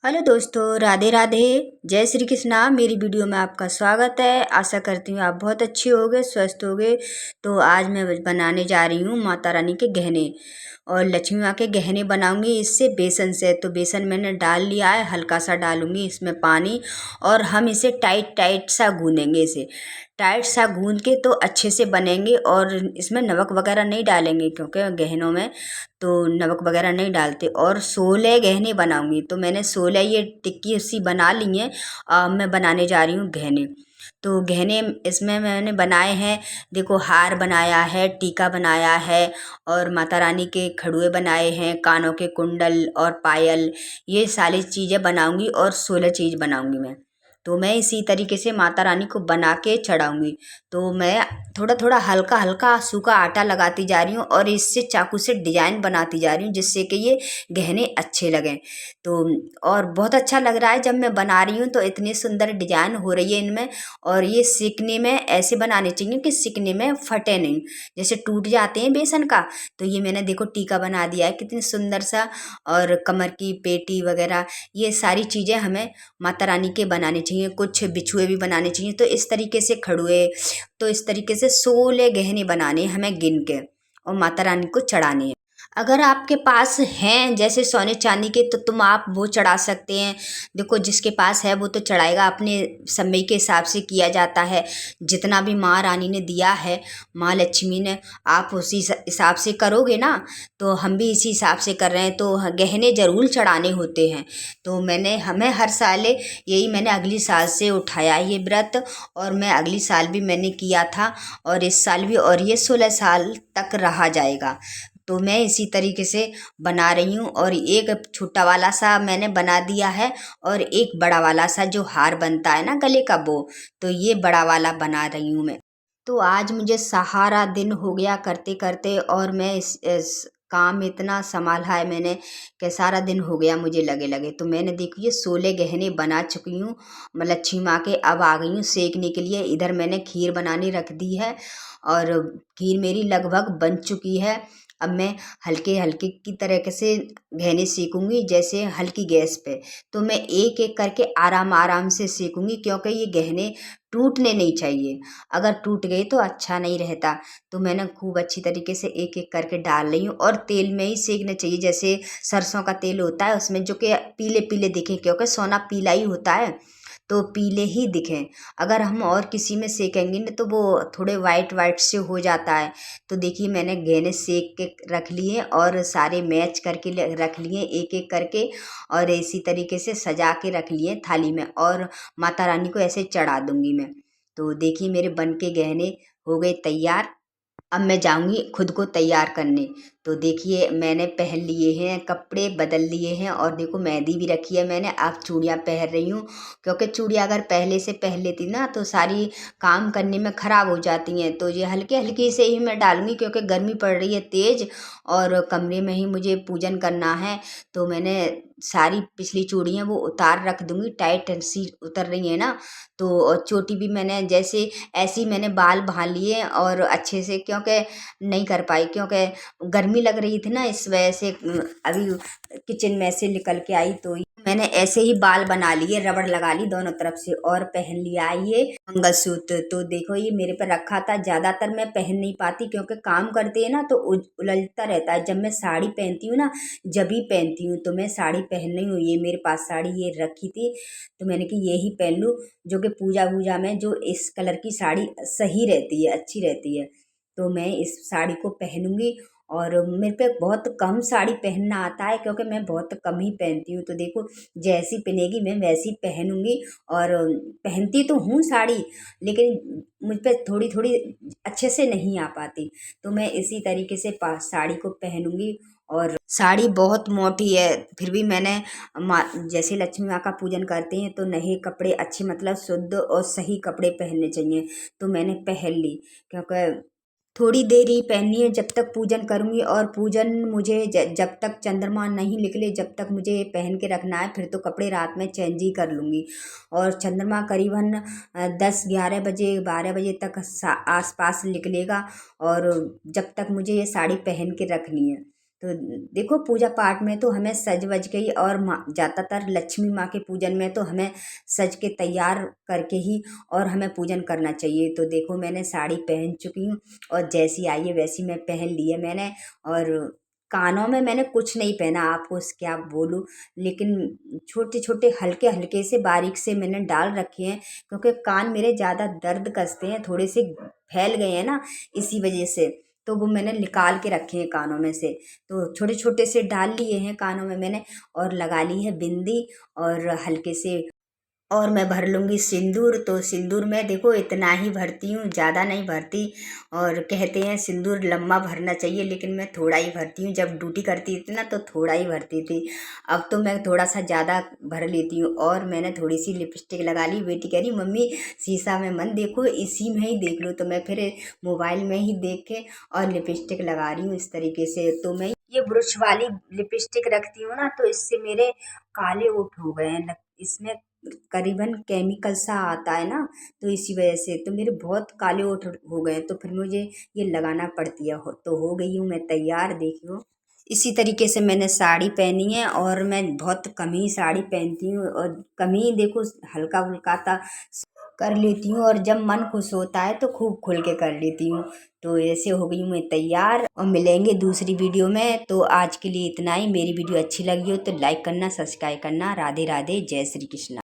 Hello दोस्तों, राधे राधे। जय श्री कृष्णा। मेरी वीडियो में आपका स्वागत है। आशा करती हूँ आप बहुत अच्छे होगे, स्वस्थ होगे। तो आज मैं बनाने जा रही हूँ माता रानी के गहने और लक्ष्मी माँ के गहने बनाऊंगी इससे बेसन से। तो बेसन मैंने डाल लिया है, हल्का सा डालूंगी इसमें पानी और हम इसे टाइट टाइट सा गूँधेंगे। इसे टाइट सा गूँध के तो अच्छे से बनेंगे। और इसमें नमक वगैरह नहीं डालेंगे क्योंकि गहनों में तो नमक वगैरह नहीं डालते। और 16 गहने बनाऊंगी, तो मैंने 16 ये टिक्की उसी बना ली हैं। मैं बनाने जा रही हूँ गहने। तो गहने इसमें मैंने बनाए हैं। देखो, हार बनाया है, टीका बनाया है और माता रानी के खड़ुए बनाए हैं, कानों के कुंडल और पायल। ये सारी चीज़ें बनाऊंगी और 16 चीज़ बनाऊंगी मैं। तो मैं इसी तरीके से माता रानी को बना के चढ़ाऊंगी। तो मैं थोड़ा थोड़ा हल्का हल्का सूखा आटा लगाती जा रही हूँ और इससे चाकू से डिजाइन बनाती जा रही हूँ जिससे कि ये गहने अच्छे लगें। तो और बहुत अच्छा लग रहा है जब मैं बना रही हूँ तो इतनी सुंदर डिजाइन हो रही है इनमें। और ये सीखने में ऐसे बनाने चाहिए कि सीखने में फटे नहीं, जैसे टूट जाते हैं बेसन का। तो ये मैंने देखो टीका बना दिया है कितनी सुंदर सा। और कमर की पेटी वगैरह ये सारी चीज़ें हमें माता रानी के बनाने चाहिए। कुछ बिछुए भी बनाने चाहिए। तो इस तरीके से खड़ुए, तो इस तरीके से 16 गहने बनाने हैं हमें गिन के और माता रानी को चढ़ाने हैं। अगर आपके पास हैं जैसे सोने चांदी के तो तुम आप वो चढ़ा सकते हैं। देखो, जिसके पास है वो तो चढ़ाएगा, अपने समय के हिसाब से किया जाता है। जितना भी माँ रानी ने दिया है, माँ लक्ष्मी ने, आप उसी हिसाब से करोगे ना। तो हम भी इसी हिसाब से कर रहे हैं। तो गहने ज़रूर चढ़ाने होते हैं। तो हमें हर साल यही मैंने अगली साल से उठाया ये व्रत। और मैं अगली साल भी मैंने किया था और इस साल भी, और ये 16 साल तक रहा जाएगा। तो मैं इसी तरीके से बना रही हूँ। और एक छोटा वाला सा मैंने बना दिया है और एक बड़ा वाला सा जो हार बनता है ना गले का, वो तो ये बड़ा वाला बना रही हूँ मैं। तो आज मुझे सहारा दिन हो गया करते करते और मैं इस काम इतना संभाला है मैंने कि सारा दिन हो गया मुझे लगे लगे। तो मैंने देखो ये 16 गहने बना चुकी हूँ। मैं लक्ष्मी माँ के अब आ गई हूँ सेकने के लिए। इधर मैंने खीर बनाने रख दी है और खीर मेरी लगभग बन चुकी है। अब मैं हल्के हल्के की तरीके से गहने सेकूंगी, जैसे हल्की गैस पे। तो मैं एक एक करके आराम आराम से सेकूंगी क्योंकि ये गहने टूटने नहीं चाहिए। अगर टूट गए तो अच्छा नहीं रहता। तो मैंने खूब अच्छी तरीके से एक एक करके डाल रही हूँ और तेल में ही सेकना चाहिए। जैसे सरसों का तेल होता है उसमें जो कि पीले पीले दिखे, क्योंकि सोना पीला ही होता है तो पीले ही दिखें। अगर हम और किसी में सेकेंगे ना तो वो थोड़े वाइट वाइट से हो जाता है। तो देखिए मैंने गहने सेक के रख लिए और सारे मैच करके रख लिए एक एक करके। और इसी तरीके से सजा के रख लिए थाली में और माता रानी को ऐसे चढ़ा दूंगी मैं। तो देखिए मेरे बन के गहने हो गए तैयार। अब मैं जाऊंगी खुद को तैयार करने। तो देखिए मैंने पहन लिए हैं, कपड़े बदल लिए हैं और देखो मेहंदी भी रखी है मैंने। अब चूड़ियाँ पहन रही हूँ क्योंकि चूड़ियाँ अगर पहले से पहन लेती ना तो सारी काम करने में ख़राब हो जाती हैं। तो ये हल्के हल्के से ही मैं डालूंगी क्योंकि गर्मी पड़ रही है तेज़ और कमरे में ही मुझे पूजन करना है। तो मैंने सारी पिछली चूड़ियाँ वो उतार रख दूंगी, टाइट सी उतर रही है ना। तो और चोटी भी मैंने जैसे ऐसी मैंने बाल बांध लिए और अच्छे से, क्योंकि नहीं कर पाई क्योंकि गर्मी लग रही थी ना, इस वजह से अभी किचन में से निकल के आई तो मैंने ऐसे ही बाल बना लिए, रबड़ लगा ली दोनों तरफ से और पहन लिया ये मंगलसूत्र। तो देखो ये मेरे पर रखा था, ज़्यादातर मैं पहन नहीं पाती क्योंकि काम करते हैं ना तो उलझता रहता है। जब मैं साड़ी पहनती हूँ ना, जब ही पहनती हूँ, तो मैं साड़ी पहन रही हूँ। ये मेरे पास साड़ी ये रखी थी तो मैंने कि ये ही पहन लूँ, जो कि पूजा वूजा में जो इस कलर की साड़ी सही रहती है, अच्छी रहती है। तो मैं इस साड़ी को पहनूंगी। और मेरे पे बहुत कम साड़ी पहनना आता है क्योंकि मैं बहुत कम ही पहनती हूँ। तो देखो जैसी पहनेगी मैं वैसी पहनूंगी। और पहनती तो हूँ साड़ी, लेकिन मुझ पे थोड़ी थोड़ी अच्छे से नहीं आ पाती। तो मैं इसी तरीके से साड़ी को पहनूंगी। और साड़ी बहुत मोटी है फिर भी मैंने माँ जैसे लक्ष्मी माँ का पूजन करते हैं तो नए कपड़े अच्छे, मतलब शुद्ध और सही कपड़े पहनने चाहिए। तो मैंने पहन ली क्योंकि थोड़ी देर ही पहननी है जब तक पूजन करूँगी। और पूजन मुझे जब तक चंद्रमा नहीं निकले जब तक मुझे ये पहन के रखना है, फिर तो कपड़े रात में चेंज ही कर लूँगी। और चंद्रमा करीबन 10-11 बजे 12 बजे तक आसपास निकलेगा और जब तक मुझे ये साड़ी पहन के रखनी है। तो देखो पूजा पाठ में तो हमें सज वज के ही, और माँ ज़्यादातर लक्ष्मी माँ के पूजन में तो हमें सज के तैयार करके ही और हमें पूजन करना चाहिए। तो देखो मैंने साड़ी पहन चुकी हूँ और जैसी आई है वैसी मैं पहन ली है मैंने। और कानों में मैंने कुछ नहीं पहना, आपको क्या बोलूँ, लेकिन छोटे छोटे हल्के हल्के से बारीक से मैंने डाल रखे हैं, क्योंकि कान मेरे ज़्यादा दर्द कसते हैं, थोड़े से फैल गए हैं ना, इसी वजह से। तो वो मैंने निकाल के रखे हैं कानों में से, तो छोटे छोटे से डाल लिए हैं कानों में मैंने। और लगा ली है बिंदी, और हल्के से, और मैं भर लूँगी सिंदूर। तो सिंदूर में देखो इतना ही भरती हूँ, ज़्यादा नहीं भरती। और कहते हैं सिंदूर लम्बा भरना चाहिए, लेकिन मैं थोड़ा ही भरती हूँ। जब ड्यूटी करती थी ना तो थोड़ा ही भरती थी, अब तो मैं थोड़ा सा ज़्यादा भर लेती हूँ। और मैंने थोड़ी सी लिपस्टिक लगा ली। बेटी कह रही मम्मी शीशा में मत देखो, इसी में ही देख लो। तो मैं फिर मोबाइल में ही देख के और लिपस्टिक लगा रही हूँ इस तरीके से। तो मैं ये ब्रुश वाली लिपस्टिक रखती हूँ ना, तो इससे मेरे काले ओठ हो गए हैं। इसमें करीबन केमिकल सा आता है ना, तो इसी वजह से तो मेरे बहुत काले ओठ हो गए, तो फिर मुझे ये लगाना पड़ती है। तो हो गई हूँ मैं तैयार, देखियो। इसी तरीके से मैंने साड़ी पहनी है, और मैं बहुत कम ही साड़ी पहनती हूँ, और कम ही देखो हल्का फुल्का सा कर लेती हूँ। और जब मन खुश होता है तो खूब खुल के कर लेती हूँ। तो ऐसे हो गई हूँ मैं तैयार, और मिलेंगे दूसरी वीडियो में। तो आज के लिए इतना ही। मेरी वीडियो अच्छी लगी हो तो लाइक करना, सब्सक्राइब करना। राधे राधे, जय श्री कृष्ण।